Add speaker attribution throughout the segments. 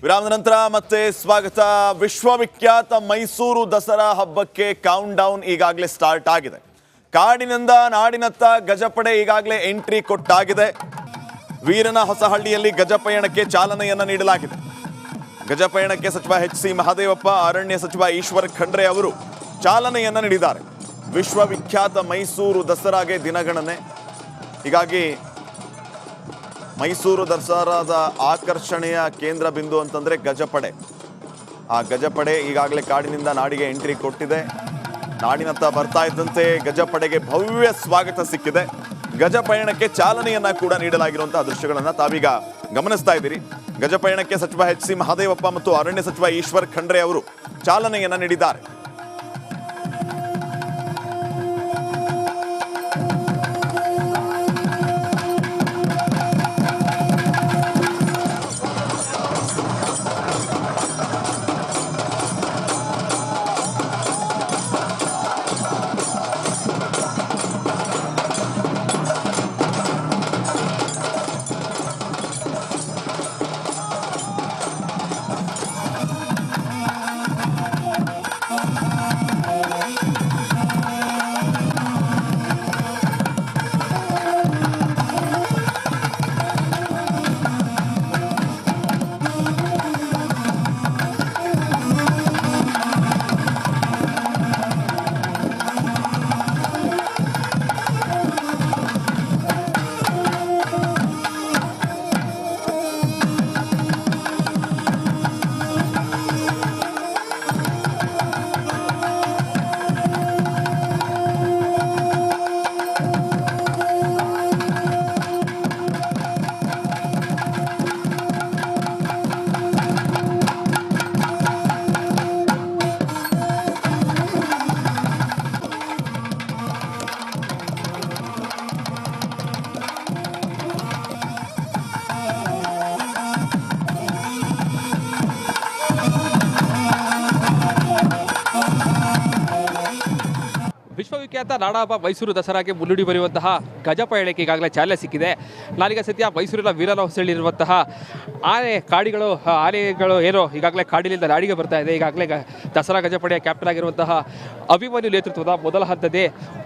Speaker 1: ವಿರಾಮದ ನಂತರ ಮತ್ತೆ ಸ್ವಾಗತ. ವಿಶ್ವವಿಖ್ಯಾತ ಮೈಸೂರು ದಸರಾ ಹಬ್ಬಕ್ಕೆ ಕೌಂಟ್ ಡೌನ್ ಈಗಾಗಲೇ ಸ್ಟಾರ್ಟ್ ಆಗಿದೆ. ಕಾಡಿನಿಂದ ನಾಡಿನತ್ತ ಗಜಪಡೆ ಈಗಾಗಲೇ ಎಂಟ್ರಿ ಕೊಟ್ಟಾಗಿದೆ. ವೀರನ ಹೊಸಹಳ್ಳಿಯಲ್ಲಿ ಗಜಪಯಣಕ್ಕೆ ಚಾಲನೆಯನ್ನ ನೀಡಲಾಗಿದೆ. ಗಜಪಯಣಕ್ಕೆ ಸಚಿವ ಎಚ್.ಸಿ. ಮಹದೇವಪ್ಪ, ಅರಣ್ಯ ಸಚಿವ ಈಶ್ವರ್ ಖಂಡ್ರೆ ಅವರು ಚಾಲನೆಯನ್ನ ನೀಡಿದ್ದಾರೆ. ವಿಶ್ವವಿಖ್ಯಾತ ಮೈಸೂರು ದಸರಾಗೆ ದಿನಗಣನೆ. ಹೀಗಾಗಿ ಮೈಸೂರು ದಸರಾದ ಆಕರ್ಷಣೆಯ ಕೇಂದ್ರ ಬಿಂದು ಅಂತಂದ್ರೆ ಗಜಪಡೆ. ಆ ಗಜಪಡೆ ಈಗಾಗಲೇ ಕಾಡಿನಿಂದ ನಾಡಿಗೆ ಎಂಟ್ರಿ ಕೊಟ್ಟಿದೆ. ನಾಡಿನತ್ತ ಬರ್ತಾ ಇದ್ದಂತೆ ಗಜಪಡೆಗೆ ಭವ್ಯ ಸ್ವಾಗತ ಸಿಕ್ಕಿದೆ. ಗಜಪಯಣಕ್ಕೆ ಚಾಲನೆಯನ್ನ ಕೂಡ ನೀಡಲಾಗಿರುವಂತಹ ದೃಶ್ಯಗಳನ್ನ ತಾವೀಗ ಗಮನಿಸ್ತಾ ಇದ್ದೀರಿ. ಗಜಪಯಣಕ್ಕೆ ಸಚಿವ ಎಚ್.ಸಿ. ಮಹದೇವಪ್ಪ ಮತ್ತು ಅರಣ್ಯ ಸಚಿವ ಈಶ್ವರ್ ಖಂಡ್ರೆ ಅವರು ಚಾಲನೆಯನ್ನ ನೀಡಿದ್ದಾರೆ.
Speaker 2: ವಿಶ್ವವಿಖ್ಯಾತ ನಾಡಹಬ್ಬ ಮೈಸೂರು ದಸರಾಗೆ ಮುನ್ನುಡಿ ಬರೆಯುವಂತಹ ಗಜಪಯಣಕ್ಕೆ ಈಗಾಗಲೇ ಚಾಲನೆ ಸಿಕ್ಕಿದೆ. ನಾನೀಗ ಸದ್ಯ ಮೈಸೂರಿನ ವೀರನ ಹೊಸಳ್ಳಿರುವಂತಹ ಆನೆಗಳು ಏನೋ ಈಗಾಗಲೇ ಕಾಡಿನಿಂದ ನಾಡಿಗೆ ಬರ್ತಾ ಇದೆ. ಈಗಾಗಲೇ ದಸರಾ ಗಜಪಡೆಯ ಕ್ಯಾಪ್ಟನ್ ಆಗಿರುವಂತಹ ಅಭಿಮನ್ಯು ನೇತೃತ್ವದ ಮೊದಲ ಹಂತದ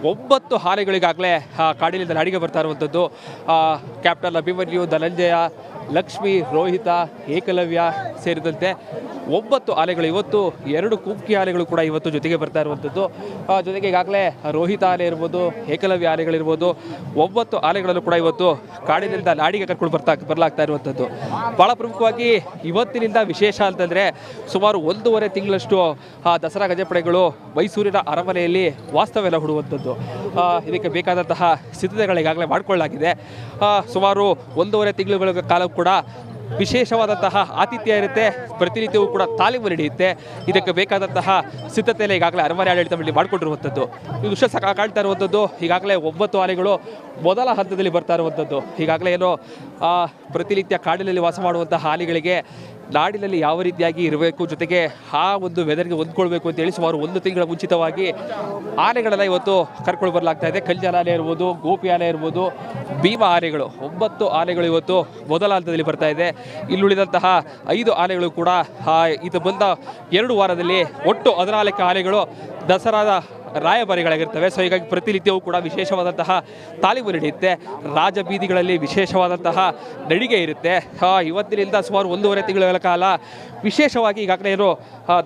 Speaker 2: 9 ಆನೆಗಳಿಗಾಗಲೇ ಕಾಡಿನಿಂದ ನಾಡಿಗೆ ಬರ್ತಾ ಇರುವಂಥದ್ದು. ಕ್ಯಾಪ್ಟನ್ ಅಭಿಮನ್ಯು, ಧನಂಜಯ, ಲಕ್ಷ್ಮಿ, ರೋಹಿತ, ಏಕಲವ್ಯ ಸೇರಿದಂತೆ 9 ಆನೆಗಳು ಇವತ್ತು, 2 ಕುಮ್ಕಿ ಆನೆಗಳು ಕೂಡ ಇವತ್ತು ಜೊತೆಗೆ ಬರ್ತಾ ಇರುವಂಥದ್ದು. ಜೊತೆಗೆ ಈಗಾಗಲೇ ರೋಹಿತ ಆನೆ ಇರ್ಬೋದು, ಏಕಲವ್ಯ ಆನೆಗಳಿರ್ಬೋದು, 9 ಆನೆಗಳನ್ನು ಕೂಡ ಇವತ್ತು ಕಾಡಿನಿಂದ ನಾಡಿಗೆ ಕರ್ಕೊಂಡು ಬರಲಾಗ್ತಾ ಇರುವಂಥದ್ದು. ಭಾಳ ಪ್ರಮುಖವಾಗಿ ಇವತ್ತಿನಿಂದ ವಿಶೇಷ ಅಂತಂದರೆ ಸುಮಾರು 1.5 ತಿಂಗಳಷ್ಟು ದಸರಾ ಗಜಪಡೆಗಳು ಮೈಸೂರಿನ ಅರಮನೆಯಲ್ಲಿ ವಾಸ್ತವ್ಯ ಹೂಡುವಂಥದ್ದು. ಇದಕ್ಕೆ ಬೇಕಾದಂತಹ ಸಿದ್ಧತೆಗಳು ಈಗಾಗಲೇ ಮಾಡಿಕೊಳ್ಳಲಾಗಿದೆ. ಸುಮಾರು 1.5 ತಿಂಗಳ ಕಾಲ ಕೂಡ ವಿಶೇಷವಾದಂತಹ ಆತಿಥ್ಯ ಇರುತ್ತೆ. ಪ್ರತಿನಿತ್ಯವೂ ಕೂಡ ತಾಲೀಮು ನಡೆಯುತ್ತೆ. ಇದಕ್ಕೆ ಬೇಕಾದಂತಹ ಸಿದ್ಧತೆಯನ್ನು ಈಗಾಗಲೇ ಅರಮನೆ ಆಡಳಿತದಲ್ಲಿ ಮಾಡಿಕೊಂಡಿರುವಂಥದ್ದು. ಈ ದೃಶ್ಯ ಕಾಣ್ತಾ ಇರುವಂಥದ್ದು ಈಗಾಗಲೇ 9 ಆನೆಗಳು ಮೊದಲ ಹಂತದಲ್ಲಿ ಬರ್ತಾ ಇರುವಂಥದ್ದು. ಈಗಾಗಲೇ ಏನೋ ಪ್ರತಿನಿತ್ಯ ಕಾಡಿನಲ್ಲಿ ವಾಸ ಮಾಡುವಂತಹ ಆನೆಗಳಿಗೆ ನಾಡಿನಲ್ಲಿ ಯಾವ ರೀತಿಯಾಗಿ ಇರಬೇಕು, ಜೊತೆಗೆ ಆ ಒಂದು ವೆದರ್ಗೆ ಹೊಂದ್ಕೊಳ್ಬೇಕು ಅಂತೇಳಿ ಸುಮಾರು 1 ತಿಂಗಳ ಮುಂಚಿತವಾಗಿ ಆನೆಗಳೆಲ್ಲ ಇವತ್ತು ಕರ್ಕೊಂಡು ಬರಲಾಗ್ತಾ ಇದೆ. ಕಲ್ಯಾಣ ಆನೆ ಇರ್ಬೋದು, ಗೋಪಿ ಆನೆ ಇರ್ಬೋದು, ಭೀಮ ಆನೆಗಳು 9 ಆನೆಗಳು ಇವತ್ತು ಮೊದಲ ಹಂತದಲ್ಲಿ ಬರ್ತಾ ಇದೆ. ಇಲ್ಲುಳಿದಂತಹ 5 ಆನೆಗಳು ಕೂಡ ಇದು ಬಂದ 2 ವಾರದಲ್ಲಿ ಒಟ್ಟು 14 ಆನೆಗಳು ದಸರಾದ ರಾಯಭಾರಿಗಳಾಗಿರ್ತವೆ. ಸೊ ಹೀಗಾಗಿ ಪ್ರತಿನಿತ್ಯವೂ ಕೂಡ ವಿಶೇಷವಾದಂತಹ ತಾಲೀಮು ನಡೆಯುತ್ತೆ. ರಾಜ ಬೀದಿಗಳಲ್ಲಿ ವಿಶೇಷವಾದಂತಹ ನಡಿಗೆ ಇರುತ್ತೆ. ಇವತ್ತಿನಿಂದ ಸುಮಾರು 1.5 ತಿಂಗಳ ಕಾಲ ವಿಶೇಷವಾಗಿ ಈಗಾಗಲೇ ಏನು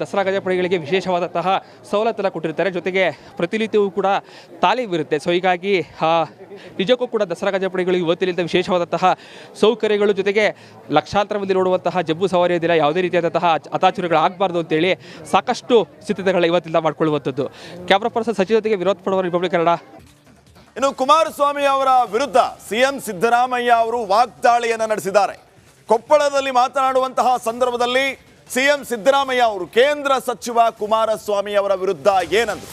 Speaker 2: ದಸರಾ ಗಜಪಡೆಗಳಿಗೆ ವಿಶೇಷವಾದಂತಹ ಸವಲತ್ತನ್ನು ಕೊಟ್ಟಿರ್ತಾರೆ. ಜೊತೆಗೆ ಪ್ರತಿನಿತ್ಯವೂ ಕೂಡ ತಾಲೀಮು ಇರುತ್ತೆ. ಸೊ ಹೀಗಾಗಿ ನಿಜಕ್ಕೂ ಕೂಡ ದಸರಾ ಗಜಪಡೆಗಳಿಗೆ ಇವತ್ತಿನಿಂದ ವಿಶೇಷವಾದಂತಹ ಸೌಕರ್ಯಗಳು, ಜೊತೆಗೆ ಲಕ್ಷಾಂತರ ಮಂದಿ ನೋಡುವಂತಹ ಜಂಬೂ ಸವಾರಿಯ ದಿನ ಯಾವುದೇ ರೀತಿಯಾದಂತಹ ಅತಾಚುರಿಗಳು ಆಗಬಾರ್ದು ಅಂತೇಳಿ ಸಾಕಷ್ಟು ಸಿದ್ಧತೆಗಳ ಇವತ್ತಿಂದ ಮಾಡಿಕೊಳ್ಳುವಂಥದ್ದು. ಕ್ಯಾಮ್ರಾ ಪರ್ಸನ್ ಸಚಿವ ಜೊತೆಗೆ ವಿನೋದ್ ಪಡವರ್, ರಿಪಬ್ಲಿಕ್ ಕನ್ನಡ.
Speaker 1: ಇನ್ನು ಕುಮಾರಸ್ವಾಮಿ ಅವರ ವಿರುದ್ಧ ಸಿಎಂ ಸಿದ್ದರಾಮಯ್ಯ ಅವರು ವಾಗ್ದಾಳಿಯನ್ನು ನಡೆಸಿದ್ದಾರೆ. ಕೊಪ್ಪಳದಲ್ಲಿ ಮಾತನಾಡುವಂತಹ ಸಂದರ್ಭದಲ್ಲಿ ಸಿಎಂ ಸಿದ್ದರಾಮಯ್ಯ ಅವರು ಕೇಂದ್ರ ಸಚಿವ ಕುಮಾರಸ್ವಾಮಿ ಅವರ ವಿರುದ್ಧ ಏನಂದ್ರು?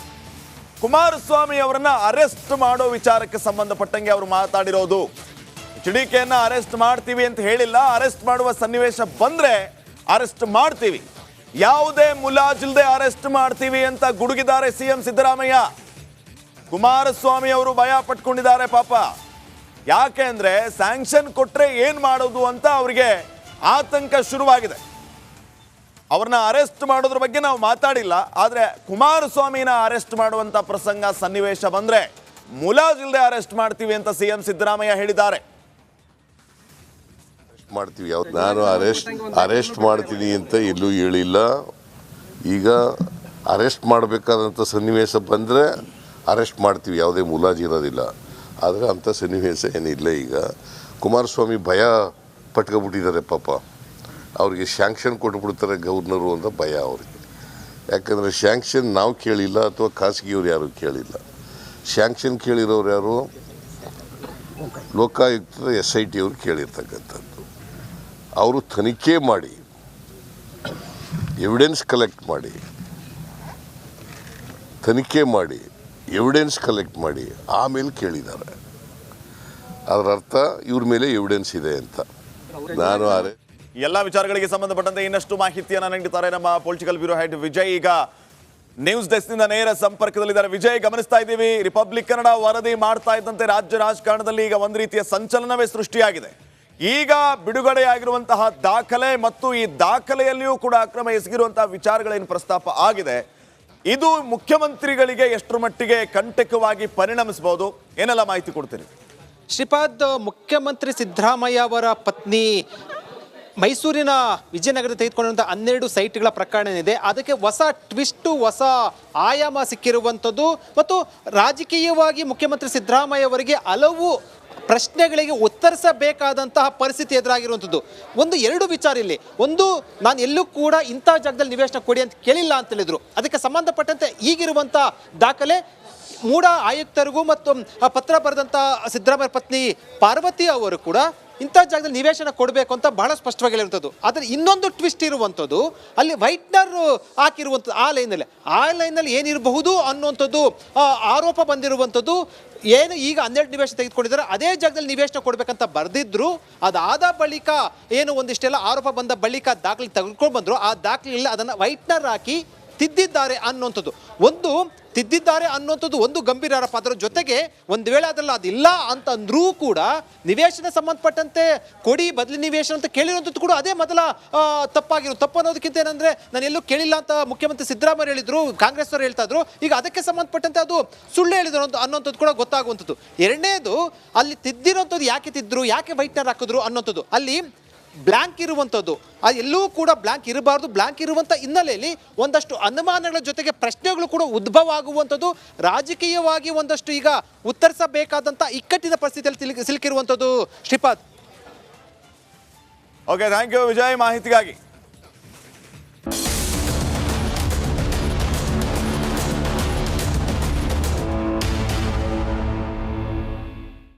Speaker 1: ಕುಮಾರಸ್ವಾಮಿ ಅವರನ್ನ ಅರೆಸ್ಟ್ ಮಾಡೋ ವಿಚಾರಕ್ಕೆ ಸಂಬಂಧಪಟ್ಟಂಗೆ ಅವರು ಮಾತಾಡಿರೋದು. ಎಚ್.ಡಿ.ಕೆ ಅರೆಸ್ಟ್ ಮಾಡ್ತೀವಿ ಅಂತ ಹೇಳಿಲ್ಲ. ಅರೆಸ್ಟ್ ಮಾಡುವ ಸನ್ನಿವೇಶ ಬಂದ್ರೆ ಅರೆಸ್ಟ್ ಮಾಡ್ತೀವಿ, ಯಾವುದೇ ಮುಲಾಜಿಲ್ಲದೆ ಅರೆಸ್ಟ್ ಮಾಡ್ತೀವಿ ಅಂತ ಗುಡುಗಿದ್ದಾರೆ ಸಿಎಂ ಸಿದ್ದರಾಮಯ್ಯ. ಕುಮಾರಸ್ವಾಮಿ ಅವರು ಭಯ ಪಟ್ಕೊಂಡಿದ್ದಾರೆ ಪಾಪ. ಯಾಕೆ ಅಂದ್ರೆ ಸ್ಯಾಂಕ್ಷನ್ ಕೊಟ್ರೆ ಏನ್ ಮಾಡೋದು ಅಂತ ಅವರಿಗೆ ಆತಂಕ ಶುರುವಾಗಿದೆ. ಅವ್ರನ್ನ ಅರೆಸ್ಟ್ ಮಾಡೋದ್ರ ಬಗ್ಗೆ ನಾವು ಮಾತಾಡಿಲ್ಲ. ಆದರೆ ಕುಮಾರಸ್ವಾಮಿನ ಅರೆಸ್ಟ್ ಮಾಡುವಂಥ ಪ್ರಸಂಗ ಸನ್ನಿವೇಶ ಬಂದರೆ ಮುಲಾಜಿಲ್ಲದೆ ಅರೆಸ್ಟ್ ಮಾಡ್ತೀವಿ ಅಂತ ಸಿಎಂ ಸಿದ್ದರಾಮಯ್ಯ ಹೇಳಿದ್ದಾರೆ.
Speaker 3: ಮಾಡ್ತೀವಿ ನಾನು ಅರೆಸ್ಟ್ ಮಾಡ್ತೀನಿ ಅಂತ ಎಲ್ಲೂ ಹೇಳಿಲ್ಲ. ಈಗ ಅರೆಸ್ಟ್ ಮಾಡಬೇಕಾದಂಥ ಸನ್ನಿವೇಶ ಬಂದರೆ ಅರೆಸ್ಟ್ ಮಾಡ್ತೀವಿ, ಯಾವುದೇ ಮುಲಾಜಿ ಇರೋದಿಲ್ಲ. ಆದರೆ ಅಂಥ ಸನ್ನಿವೇಶ ಏನಿಲ್ಲ. ಈಗ ಕುಮಾರಸ್ವಾಮಿ ಭಯ ಪಟ್ಕೊಬಿಟ್ಟಿದ್ದಾರೆ ಪಾಪ. ಅವ್ರಿಗೆ ಶ್ಯಾಂಕ್ಷನ್ ಕೊಟ್ಬಿಡ್ತಾರೆ ಗವರ್ನರು ಅಂತ ಭಯ ಅವ್ರಿಗೆ. ಯಾಕಂದರೆ ಶ್ಯಾಂಕ್ಷನ್ ನಾವು ಕೇಳಿಲ್ಲ ಅಥವಾ ಖಾಸಗಿಯವ್ರು ಯಾರು ಕೇಳಿಲ್ಲ. ಶ್ಯಾಂಕ್ಷನ್ ಕೇಳಿರೋರು ಯಾರು? ಲೋಕಾಯುಕ್ತದ SIT ಅವರು ಕೇಳಿರ್ತಕ್ಕಂಥದ್ದು. ಅವರು ತನಿಖೆ ಮಾಡಿ ಎವಿಡೆನ್ಸ್ ಕಲೆಕ್ಟ್ ಮಾಡಿ ಆಮೇಲೆ ಕೇಳಿದ್ದಾರೆ. ಅದರ ಅರ್ಥ ಇವ್ರ ಮೇಲೆ ಎವಿಡೆನ್ಸ್ ಇದೆ ಅಂತ. ನಾನು
Speaker 1: ಎಲ್ಲ ವಿಚಾರಗಳಿಗೆ ಸಂಬಂಧಪಟ್ಟಂತೆ ಇನ್ನಷ್ಟು ಮಾಹಿತಿಯನ್ನು ನೀಡುತ್ತಾರೆ ನಮ್ಮ ಪೊಲಿಟಿಕಲ್ ಬ್ಯೂರೋ ಹೆಡ್ ವಿಜಯ್. ಈಗ ನ್ಯೂಸ್ ಡೆಸ್ಕ್ನಿಂದ ನೇರ ಸಂಪರ್ಕದಲ್ಲಿದ್ದಾರೆ. ವಿಜಯ್, ಗಮನಿಸ್ತಾ ಇದ್ದೀವಿ ರಿಪಬ್ಲಿಕ್ ಕನ್ನಡ ವರದಿ ಮಾಡ್ತಾ ಇದ್ದಂತೆ ರಾಜ್ಯ ರಾಜಕಾರಣದಲ್ಲಿ ಈಗ ಒಂದು ರೀತಿಯ ಸಂಚಲನವೇ ಸೃಷ್ಟಿಯಾಗಿದೆ. ಈಗ ಬಿಡುಗಡೆಯಾಗಿರುವಂತಹ ದಾಖಲೆ ಮತ್ತು ಈ ದಾಖಲೆಯಲ್ಲಿಯೂ ಕೂಡ ಅಕ್ರಮ ಎಸಗಿರುವಂತಹ ವಿಚಾರಗಳೇನು ಪ್ರಸ್ತಾಪ ಆಗಿದೆ, ಇದು ಮುಖ್ಯಮಂತ್ರಿಗಳಿಗೆ ಎಷ್ಟರ ಮಟ್ಟಿಗೆ ಕಂಟಕವಾಗಿ ಪರಿಣಮಿಸಬಹುದು? ಏನೆಲ್ಲ ಮಾಹಿತಿ ಕೊಡ್ತೀರಿ?
Speaker 2: ಶ್ರೀಪಾದ್, ಮುಖ್ಯಮಂತ್ರಿ ಸಿದ್ದರಾಮಯ್ಯ ಅವರ ಪತ್ನಿ ಮೈಸೂರಿನ ವಿಜಯನಗರ ತೆಗೆದುಕೊಂಡಂಥ 12 ಸೈಟ್ಗಳ ಪ್ರಕರಣ ಏನಿದೆ, ಅದಕ್ಕೆ ಹೊಸ ಟ್ವಿಸ್ಟು, ಹೊಸ ಆಯಾಮ ಸಿಕ್ಕಿರುವಂಥದ್ದು ಮತ್ತು ರಾಜಕೀಯವಾಗಿ ಮುಖ್ಯಮಂತ್ರಿ ಸಿದ್ದರಾಮಯ್ಯ ಅವರಿಗೆ ಹಲವು ಪ್ರಶ್ನೆಗಳಿಗೆ ಉತ್ತರಿಸಬೇಕಾದಂತಹ ಪರಿಸ್ಥಿತಿ ಎದುರಾಗಿರುವಂಥದ್ದು. ಎರಡು ವಿಚಾರ ಇಲ್ಲಿ. ಒಂದು, ನಾನು ಎಲ್ಲೂ ಕೂಡ ಇಂಥ ಜಾಗದಲ್ಲಿ ನಿವೇಶನ ಕೊಡಿ ಅಂತ ಕೇಳಿಲ್ಲ ಅಂತ ಹೇಳಿದ್ರು. ಅದಕ್ಕೆ ಸಂಬಂಧಪಟ್ಟಂತೆ ಈಗಿರುವಂಥ ದಾಖಲೆ ಮೂಡ ಆಯುಕ್ತರಿಗೂ ಮತ್ತು ಪತ್ರ ಬರೆದಂಥ ಸಿದ್ದರಾಮಯ್ಯ ಪತ್ನಿ ಪಾರ್ವತಿ ಅವರು ಕೂಡ ಇಂಥ ಜಾಗದಲ್ಲಿ ನಿವೇಶನ ಕೊಡಬೇಕು ಅಂತ ಬಹಳ ಸ್ಪಷ್ಟವಾಗಿ ಹೇಳಿರುವಂಥದ್ದು. ಆದರೆ ಇನ್ನೊಂದು ಟ್ವಿಸ್ಟ್ ಇರುವಂಥದ್ದು, ಅಲ್ಲಿ ವೈಟ್ನರ್ ಹಾಕಿರುವಂಥದ್ದು ಆ ಲೈನಲ್ಲಿ ಏನಿರಬಹುದು ಅನ್ನುವಂಥದ್ದು ಆರೋಪ ಬಂದಿರುವಂಥದ್ದು. ಏನು ಈಗ 12 ನಿವೇಶನ ತೆಗೆದುಕೊಂಡಿದ್ದಾರೆ, ಅದೇ ಜಾಗದಲ್ಲಿ ನಿವೇಶನ ಕೊಡಬೇಕಂತ ಬರೆದಿದ್ರು. ಅದಾದ ಬಳಿಕ ಏನು ಒಂದಿಷ್ಟೆಲ್ಲ ಆರೋಪ ಬಂದ ಬಳಿಕ ದಾಖಲೆ ತೆಗೆದುಕೊಂಡು ಬಂದರು. ಆ ದಾಖಲೆಯಲ್ಲಿ ಅದನ್ನು ವೈಟ್ನರ್ ಹಾಕಿ ತಿದ್ದಿದ್ದಾರೆ ಅನ್ನುವಂಥದ್ದು ಒಂದು ಗಂಭೀರ ಆರೋಪ. ಅದರ ಜೊತೆಗೆ ಒಂದು ವೇಳೆ ಅದರಲ್ಲಿ ಅದಿಲ್ಲ ಅಂತಂದ್ರೂ ಕೂಡ ನಿವೇಶನ ಸಂಬಂಧಪಟ್ಟಂತೆ ಕೊಡಿ ಬದಲಿ ನಿವೇಶನ ಅಂತ ಕೇಳಿರುವಂಥದ್ದು ಕೂಡ ಅದೇ ಮೊದಲ ತಪ್ಪು ಅನ್ನೋದಕ್ಕಿಂತ ಏನಂದ್ರೆ ನಾನು ಎಲ್ಲೂ ಕೇಳಿಲ್ಲ ಅಂತ ಮುಖ್ಯಮಂತ್ರಿ ಸಿದ್ದರಾಮಯ್ಯ ಹೇಳಿದ್ರು, ಕಾಂಗ್ರೆಸ್ ಅವರು ಹೇಳ್ತಾ ಇದ್ರು. ಈಗ ಅದಕ್ಕೆ ಸಂಬಂಧಪಟ್ಟಂತೆ ಅದು ಸುಳ್ಳು ಹೇಳಿದ್ರು ಅನ್ನೋಂಥದ್ದು ಕೂಡ ಗೊತ್ತಾಗುವಂಥದ್ದು. ಎರಡನೇದು, ಅಲ್ಲಿ ತಿದ್ದಿರೋಂಥದ್ದು ಯಾಕೆ ತಿದ್ದರು, ಯಾಕೆ ವೈಟ್ನರ್ ಹಾಕಿದ್ರು ಅನ್ನೋಂಥದ್ದು. ಅಲ್ಲಿ ಬ್ಲ್ಯಾಂಕ್ ಇರುವಂಥದ್ದು, ಅದು ಎಲ್ಲೂ ಕೂಡ ಬ್ಲ್ಯಾಂಕ್ ಇರಬಾರ್ದು. ಬ್ಲ್ಯಾಂಕ್ ಇರುವಂಥ ಹಿನ್ನೆಲೆಯಲ್ಲಿ ಒಂದಷ್ಟು ಅನುಮಾನಗಳ ಜೊತೆಗೆ ಪ್ರಶ್ನೆಗಳು ಕೂಡ ಉದ್ಭವ ಆಗುವಂಥದ್ದು. ರಾಜಕೀಯವಾಗಿ ಒಂದಷ್ಟು ಈಗ ಉತ್ತರಿಸಬೇಕಾದಂಥ ಇಕ್ಕಟ್ಟಿನ ಪರಿಸ್ಥಿತಿಯಲ್ಲಿ ಸಿಲುಕಿರುವಂಥದ್ದು. Shripad.
Speaker 1: Okay, thank you Vijay ಮಾಹಿತಿಗಾಗಿ.